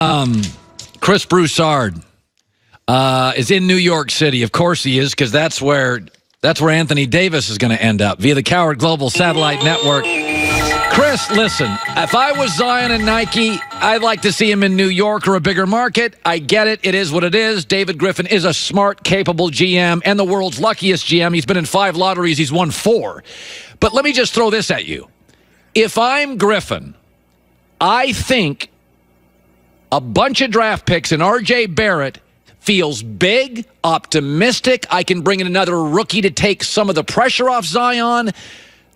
Chirs Broussard is in New York City. Of course he is, because that's where Anthony Davis is going to end up via the Coward Global Satellite Network. Chris, listen, if I was Zion and Nike, I'd like to see him in New York or a bigger market. I get it. It is what it is. David Griffin is a smart, capable GM and the world's luckiest GM. He's been in 5 lotteries. He's won 4. But let me just throw this at you. If I'm Griffin, I think a bunch of draft picks and R.J. Barrett feels big, optimistic. I can bring in another rookie to take some of the pressure off Zion.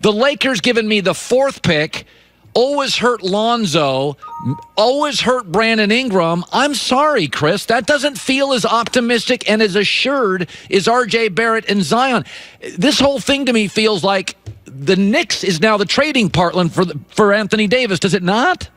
The Lakers giving me the 4th pick, always hurt Lonzo, always hurt Brandon Ingram. I'm sorry, Chris. That doesn't feel as optimistic and as assured as R.J. Barrett and Zion. This whole thing to me feels like the Knicks is now the trading partner for Anthony Davis. Does it not?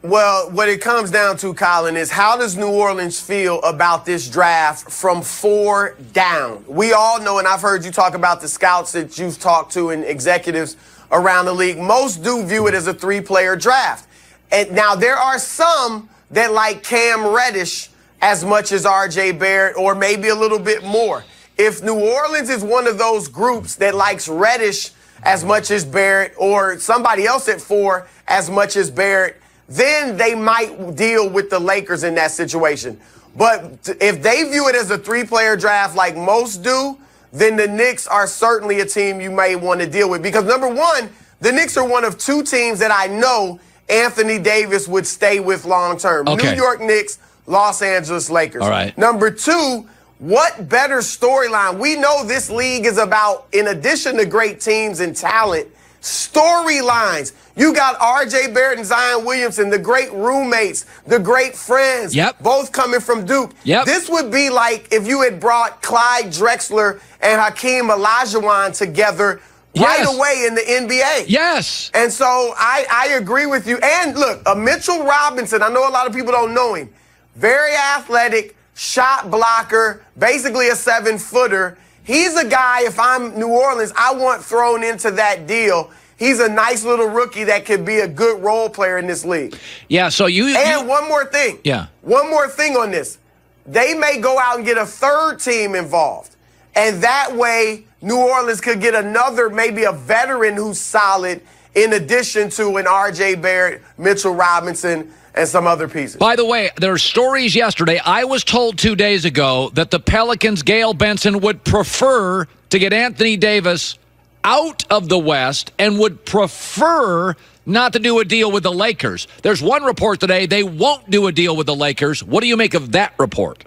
Well, what it comes down to, Colin, is how does New Orleans feel about this draft from 4 down? We all know, and I've heard you talk about the scouts that you've talked to and executives around the league. Most do view it as a 3-player draft. And now there are some that like Cam Reddish as much as R.J. Barrett, or maybe a little bit more. If New Orleans is one of those groups that likes Reddish as much as Barrett, or somebody else at 4 as much as Barrett, then they might deal with the Lakers in that situation. But if they view it as a 3-player draft like most do, then the Knicks are certainly a team you may want to deal with. Because, number one, the Knicks are one of 2 teams that I know Anthony Davis would stay with long term. Okay. New York Knicks, Los Angeles Lakers. All right. Number 2, what better storyline? We know this league is about, in addition to great teams and talent, storylines. You got R.J. Barrett and Zion Williamson, the great roommates, the great friends, both coming from Duke. This would be like if you had brought Clyde Drexler and Hakeem Olajuwon together right away in the NBA. Yes. And so I agree with you. And look, Mitchell Robinson, I know a lot of people don't know him, very athletic, shot blocker, basically a 7-footer. He's a guy, if I'm New Orleans, I want thrown into that deal. He's a nice little rookie that could be a good role player in this league. Yeah, so And one more thing. Yeah. One more thing on this. They may go out and get a 3rd team involved. And that way, New Orleans could get another, maybe a veteran who's solid, in addition to an R.J. Barrett, Mitchell Robinson, and some other pieces. By the way, there are stories yesterday. I was told 2 days ago that the Pelicans, Gail Benson, would prefer to get Anthony Davis out of the West and would prefer not to do a deal with the Lakers. There's one report today they won't do a deal with the Lakers. What do you make of that report?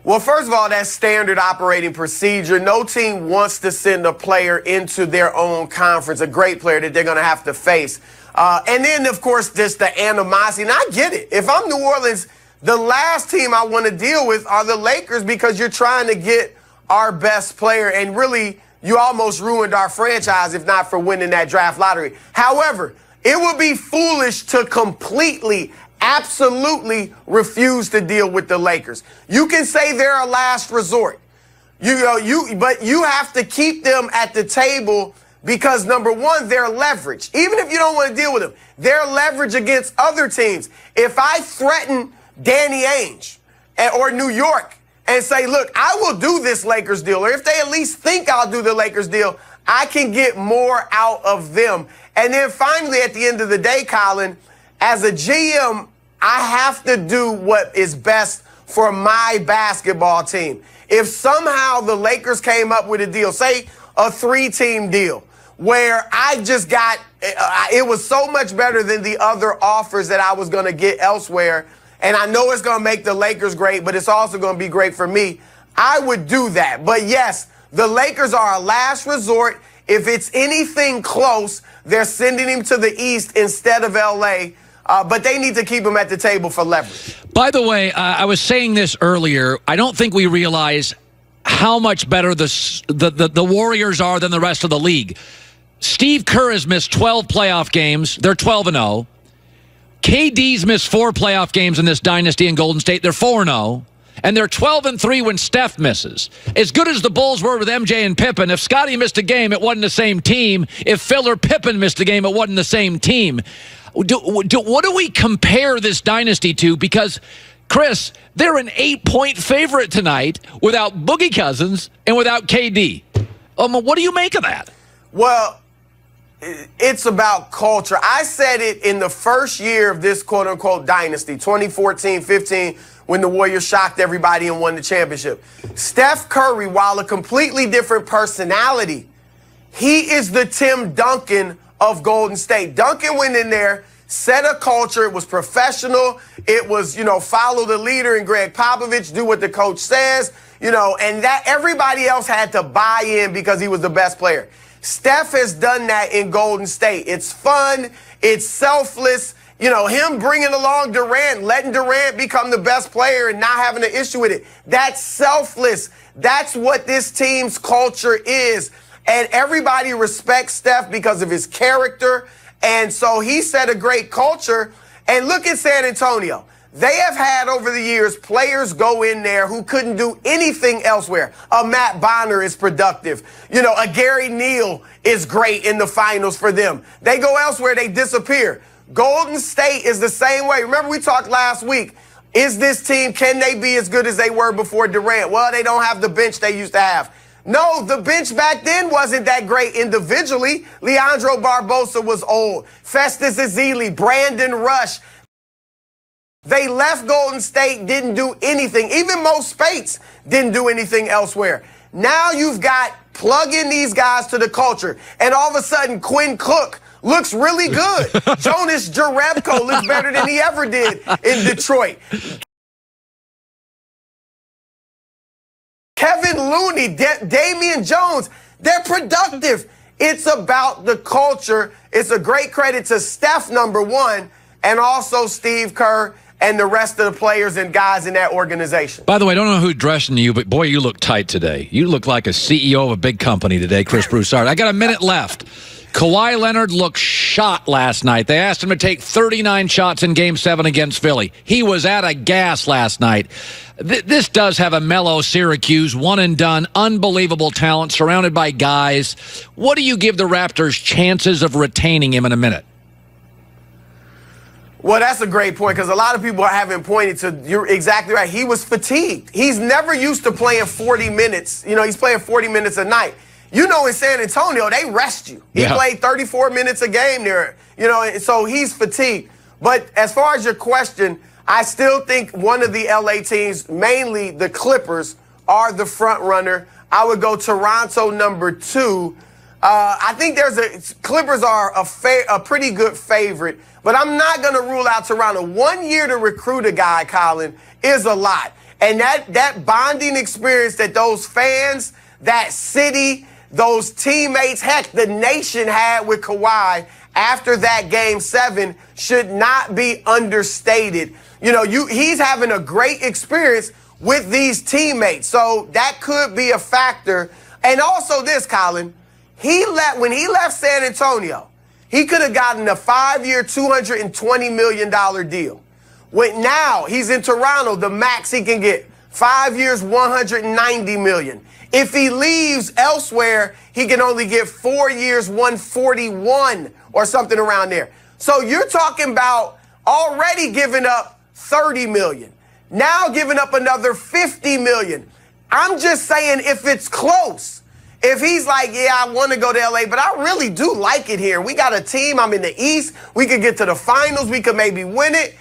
Well, first of all, that's standard operating procedure. No team wants to send a player into their own conference, a great player that they're going to have to face. And then, of course, just the animosity. And I get it. If I'm New Orleans, the last team I want to deal with are the Lakers, because you're trying to get our best player. And really, you almost ruined our franchise if not for winning that draft lottery. However, it would be foolish to completely, absolutely refuse to deal with the Lakers. You can say they're a last resort. But you have to keep them at the table because, number one, they're leverage. Even if you don't want to deal with them, they're leverage against other teams. If I threaten Danny Ainge or New York and say, look, I will do this Lakers deal, or if they at least think I'll do the Lakers deal, I can get more out of them. And then finally, at the end of the day, Colin, as a GM, I have to do what is best for my basketball team. If somehow the Lakers came up with a deal, say a 3-team deal, where I just got, it was so much better than the other offers that I was going to get elsewhere, and I know it's going to make the Lakers great, but it's also going to be great for me, I would do that. But yes, the Lakers are a last resort. If it's anything close, they're sending him to the East instead of L.A., but they need to keep him at the table for leverage. By the way, I was saying this earlier. I don't think we realize how much better the Warriors are than the rest of the league. Steve Kerr has missed 12 playoff games. They're 12-0. KD's missed 4 playoff games in this dynasty in Golden State. They're 4-0. And they're 12-3 when Steph misses. As good as the Bulls were with MJ and Pippen, if Scottie missed a game, it wasn't the same team. If Phil or Pippen missed a game, it wasn't the same team. What do we compare this dynasty to? Because, Chris, they're an 8-point favorite tonight without Boogie Cousins and without KD. What do you make of that? Well, it's about culture. I said it in the first year of this quote-unquote dynasty, 2014-15, when the Warriors shocked everybody and won the championship. Steph Curry, while a completely different personality, he is the Tim Duncan of Golden State. Duncan went in there, set a culture. It was professional. It was, follow the leader and Greg Popovich, do what the coach says, and that everybody else had to buy in because he was the best player. Steph has done that in Golden State. It's fun. It's selfless. Him bringing along Durant, letting Durant become the best player and not having an issue with it. That's selfless. That's what this team's culture is. And everybody respects Steph because of his character. And so he set a great culture. And look at San Antonio. They have had over the years players go in there who couldn't do anything elsewhere. A Matt Bonner is productive. A Gary Neal is great in the finals for them. They go elsewhere, they disappear. Golden State is the same way. Remember we talked last week. Is this team, can they be as good as they were before Durant? Well, they don't have the bench they used to have. No, the bench back then wasn't that great individually. Leandro Barbosa was old. Festus Ezeli, Brandon Rush. They left Golden State, didn't do anything. Even Mo Spates didn't do anything elsewhere. Now you've got plug in these guys to the culture, and all of a sudden Quinn Cook looks really good. Jonas Jerebko looks better than he ever did in Detroit. Kevin Looney, Damian Jones, they're productive. It's about the culture. It's a great credit to Steph, number one, and also Steve Kerr and the rest of the players and guys in that organization. By the way, I don't know who's dressing you, but boy, you look tight today. You look like a CEO of a big company today, Chirs Broussard. I got a minute left. Kawhi Leonard looked shot last night. They asked him to take 39 shots in Game 7 against Philly. He was out of gas last night. This does have a mellow Syracuse, one and done, unbelievable talent, surrounded by guys. What do you give the Raptors chances of retaining him in a minute? Well, that's a great point because a lot of people haven't pointed to, you're exactly right, he was fatigued. He's never used to playing 40 minutes. He's playing 40 minutes a night. In San Antonio, they rest you. He played 34 minutes a game there, so he's fatigued. But as far as your question, I still think one of the LA teams, mainly the Clippers, are the front runner. I would go Toronto number 2. I think Clippers are a pretty good favorite, but I'm not going to rule out Toronto. 1 year to recruit a guy, Colin, is a lot. And that bonding experience that those fans, that city, those teammates, heck, the nation had with Kawhi after that Game 7 should not be understated. He's having a great experience with these teammates. So that could be a factor. And also this, Colin, when he left San Antonio, he could have gotten a 5-year, $220 million deal. Now he's in Toronto, the max he can get, 5 years, $190 million. If he leaves elsewhere, he can only get 4 years, $141 or something around there. So you're talking about already giving up $30 million. Now giving up another $50 million. I'm just saying if it's close, if he's like, yeah, I want to go to LA, but I really do like it here. We got a team. I'm in the East. We could get to the finals. We could maybe win it.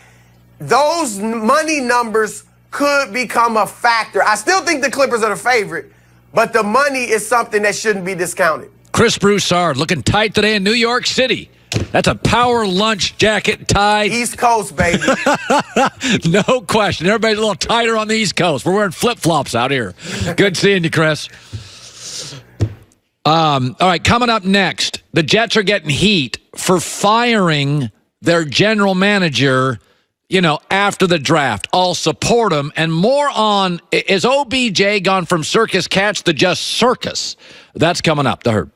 Those money numbers could become a factor. I still think the Clippers are the favorite, but the money is something that shouldn't be discounted. Chirs Broussard looking tight today in New York City. That's a power lunch jacket tie. East Coast, baby. No question. Everybody's a little tighter on the East Coast. We're wearing flip-flops out here. Good seeing you, Chris. All right, coming up next, the Jets are getting heat for firing their general manager, after the draft. I'll support him. And more on, is OBJ gone from circus catch to just circus? That's coming up. The Herd.